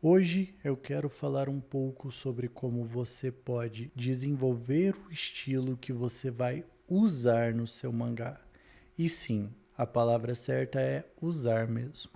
Hoje eu quero falar um pouco sobre como você pode desenvolver o estilo que você vai usar no seu mangá. E sim, a palavra certa é usar mesmo.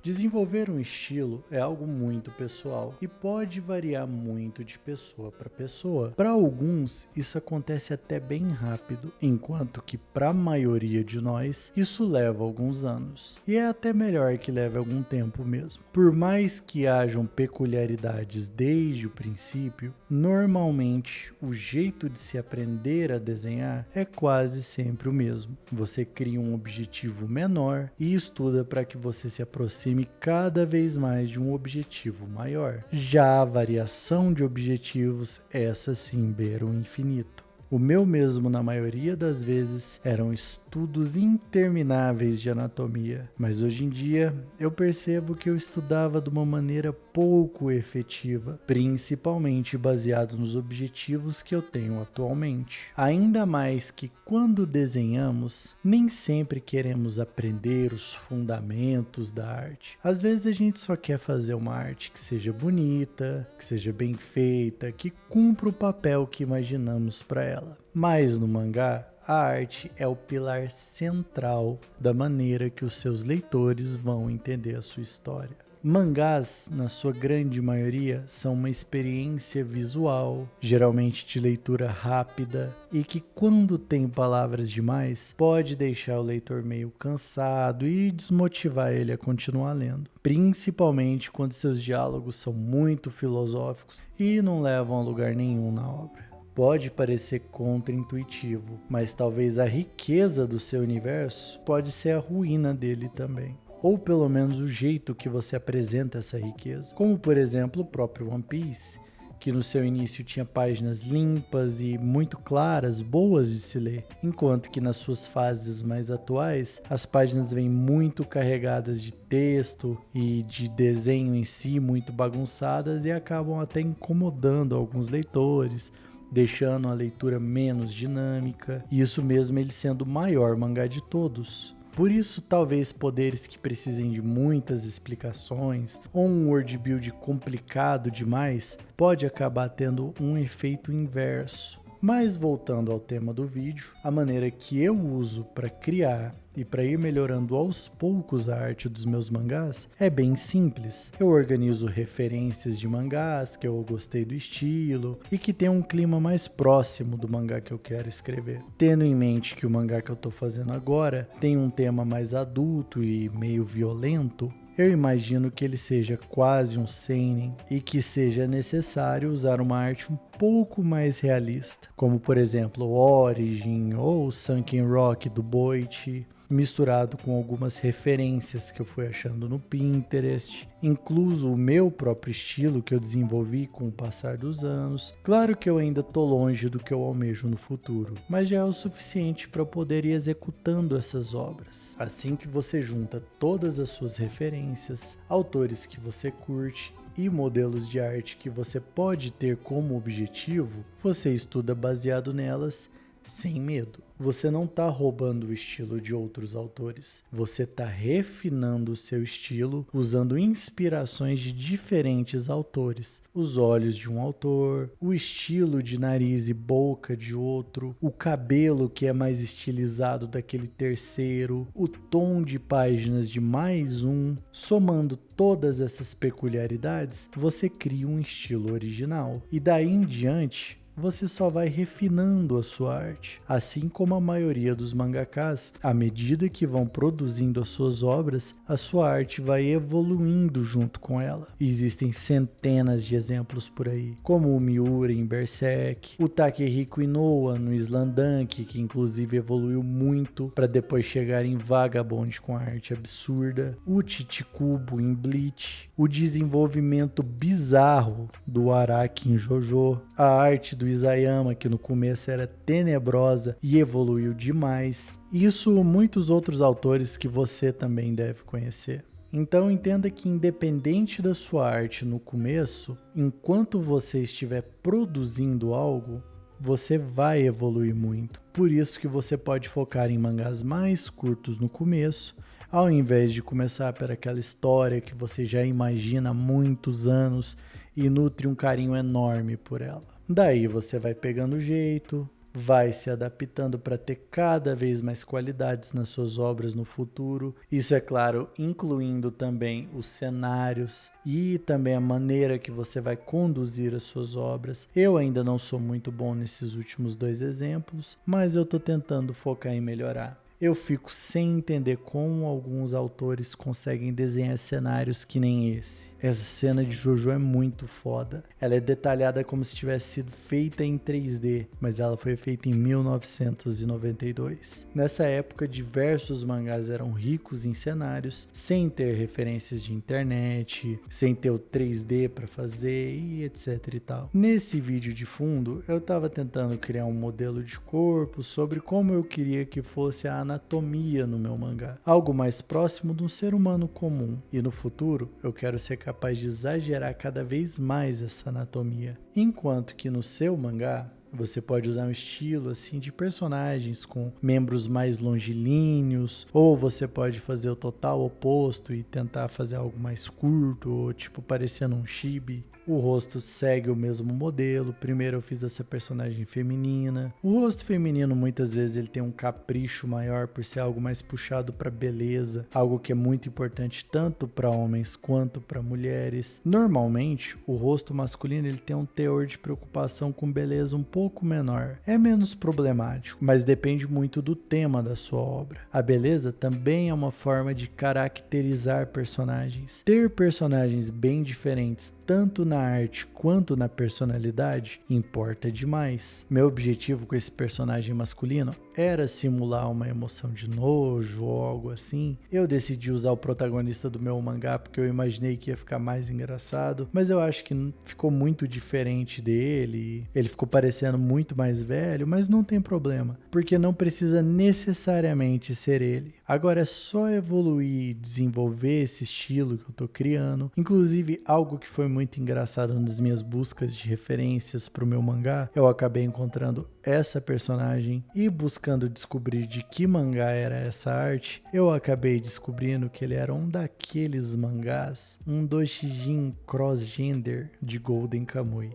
Desenvolver um estilo é algo muito pessoal e pode variar muito de pessoa para pessoa. Para alguns, isso acontece até bem rápido, enquanto que para a maioria de nós, isso leva alguns anos. E é até melhor que leve algum tempo mesmo. Por mais que hajam peculiaridades desde o princípio, normalmente o jeito de se aprender a desenhar é quase sempre o mesmo. Você cria um objetivo menor e estuda para que você se aproxime cada vez mais de um objetivo maior. Já a variação de objetivos, essa sim beira o infinito. O meu mesmo, na maioria das vezes, eram estudos intermináveis de anatomia, mas hoje em dia eu percebo que eu estudava de uma maneira pouco efetiva, principalmente baseado nos objetivos que eu tenho atualmente. Ainda mais que quando desenhamos, nem sempre queremos aprender os fundamentos da arte. Às vezes a gente só quer fazer uma arte que seja bonita, que seja bem feita, que cumpra o papel que imaginamos para ela. Mas no mangá, a arte é o pilar central da maneira que os seus leitores vão entender a sua história. Mangás, na sua grande maioria, são uma experiência visual, geralmente de leitura rápida, e que quando tem palavras demais, pode deixar o leitor meio cansado e desmotivar ele a continuar lendo. Principalmente quando seus diálogos são muito filosóficos e não levam a lugar nenhum na obra. Pode parecer contraintuitivo, mas talvez a riqueza do seu universo pode ser a ruína dele também. Ou pelo menos o jeito que você apresenta essa riqueza. Como por exemplo o próprio One Piece, que no seu início tinha páginas limpas e muito claras, boas de se ler, enquanto que nas suas fases mais atuais, as páginas vêm muito carregadas de texto e de desenho em si, muito bagunçadas e acabam até incomodando alguns leitores, deixando a leitura menos dinâmica, e isso mesmo ele sendo o maior mangá de todos. Por isso, talvez poderes que precisem de muitas explicações ou um word build complicado demais pode acabar tendo um efeito inverso. Mas voltando ao tema do vídeo, a maneira que eu uso para criar e para ir melhorando aos poucos a arte dos meus mangás é bem simples. Eu organizo referências de mangás que eu gostei do estilo e que tem um clima mais próximo do mangá que eu quero escrever. Tendo em mente que o mangá que eu estou fazendo agora tem um tema mais adulto e meio violento, eu imagino que ele seja quase um seinen e que seja necessário usar uma arte um pouco mais realista, como por exemplo Origin ou Sunken Rock do Boichi, misturado com algumas referências que eu fui achando no Pinterest, incluso o meu próprio estilo que eu desenvolvi com o passar dos anos. Claro que eu ainda tô longe do que eu almejo no futuro, mas já é o suficiente para poder ir executando essas obras. Assim que você junta todas as suas referências, autores que você curte e modelos de arte que você pode ter como objetivo, você estuda baseado nelas sem medo. Você não está roubando o estilo de outros autores. Você está refinando o seu estilo usando inspirações de diferentes autores. Os olhos de um autor, o estilo de nariz e boca de outro, o cabelo que é mais estilizado daquele terceiro, o tom de páginas de mais um. Somando todas essas peculiaridades, você cria um estilo original. E daí em diante, você só vai refinando a sua arte. Assim como a maioria dos mangakas, à medida que vão produzindo as suas obras, a sua arte vai evoluindo junto com ela. Existem centenas de exemplos por aí, como o Miura em Berserk, o Takehiko Inoue no Slandunk, que inclusive evoluiu muito para depois chegar em Vagabond com a arte absurda, o Chichikubo em Bleach, o desenvolvimento bizarro do Araki em JoJo, a arte do Isayama, que no começo era tenebrosa e evoluiu demais. Isso muitos outros autores que você também deve conhecer. Então entenda que independente da sua arte no começo, enquanto você estiver produzindo algo, você vai evoluir muito. Por isso que você pode focar em mangás mais curtos no começo, ao invés de começar por aquela história que você já imagina há muitos anos e nutre um carinho enorme por ela. Daí você vai pegando o jeito, vai se adaptando para ter cada vez mais qualidades nas suas obras no futuro. Isso, é claro, incluindo também os cenários e também a maneira que você vai conduzir as suas obras. Eu ainda não sou muito bom nesses últimos 2 exemplos, mas eu estou tentando focar em melhorar. Eu fico sem entender como alguns autores conseguem desenhar cenários que nem esse. Essa cena de Jojo é muito foda. Ela é detalhada como se tivesse sido feita em 3D, mas ela foi feita em 1992. Nessa época, diversos mangás eram ricos em cenários, sem ter referências de internet, sem ter o 3D para fazer e etc e tal. Nesse vídeo de fundo, eu estava tentando criar um modelo de corpo sobre como eu queria que fosse a anatomia no meu mangá. Algo mais próximo de um ser humano comum. E no futuro, eu quero ser capaz de exagerar cada vez mais essa anatomia. Enquanto que no seu mangá, você pode usar um estilo assim de personagens com membros mais longilíneos, ou você pode fazer o total oposto e tentar fazer algo mais curto, ou tipo parecendo um chibi. O rosto segue o mesmo modelo. Primeiro eu fiz essa personagem feminina. O rosto feminino muitas vezes ele tem um capricho maior por ser algo mais puxado para beleza, algo que é muito importante tanto para homens quanto para mulheres. Normalmente, o rosto masculino ele tem um teor de preocupação com beleza um pouco menor. É menos problemático, mas depende muito do tema da sua obra. A beleza também é uma forma de caracterizar personagens. Ter personagens bem diferentes tanto na arte quanto na personalidade importa demais. Meu objetivo com esse personagem masculino era simular uma emoção de nojo ou algo assim. Eu decidi usar o protagonista do meu mangá porque eu imaginei que ia ficar mais engraçado, mas eu acho que ficou muito diferente dele. Ele ficou parecendo muito mais velho, mas não tem problema, porque não precisa necessariamente ser ele. Agora é só evoluir e desenvolver esse estilo que eu tô criando. Inclusive, algo que foi muito engraçado nas minhas buscas de referências para o meu mangá, eu acabei encontrando essa personagem e buscando descobrir de que mangá era essa arte, eu acabei descobrindo que ele era um daqueles mangás, um doujin cross-gender de Golden Kamuy.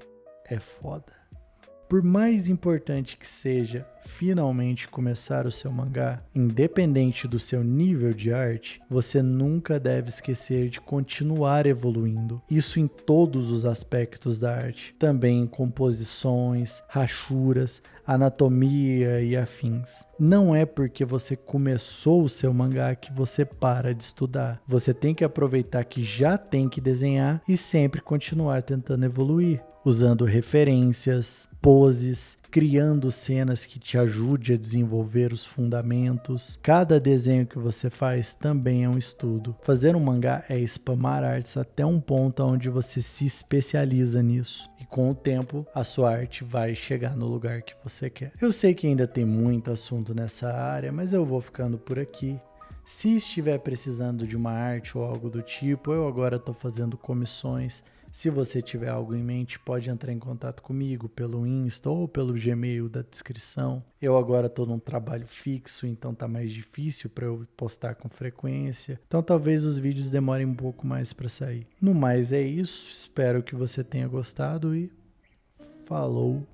É foda. Por mais importante que seja finalmente começar o seu mangá, independente do seu nível de arte, você nunca deve esquecer de continuar evoluindo. Isso em todos os aspectos da arte, também em composições, rachuras, anatomia e afins. Não é porque você começou o seu mangá que você para de estudar. Você tem que aproveitar que já tem que desenhar e sempre continuar tentando evoluir, usando referências, poses, criando cenas que te ajude a desenvolver os fundamentos. Cada desenho que você faz também é um estudo. Fazer um mangá é spamar artes até um ponto onde você se especializa nisso. E com o tempo, a sua arte vai chegar no lugar que você quer. Eu sei que ainda tem muito assunto nessa área, mas eu vou ficando por aqui. Se estiver precisando de uma arte ou algo do tipo, eu agora estou fazendo comissões. Se você tiver algo em mente, pode entrar em contato comigo pelo Insta ou pelo Gmail da descrição. Eu agora estou num trabalho fixo, então tá mais difícil para eu postar com frequência. Então talvez os vídeos demorem um pouco mais para sair. No mais é isso, espero que você tenha gostado e falou!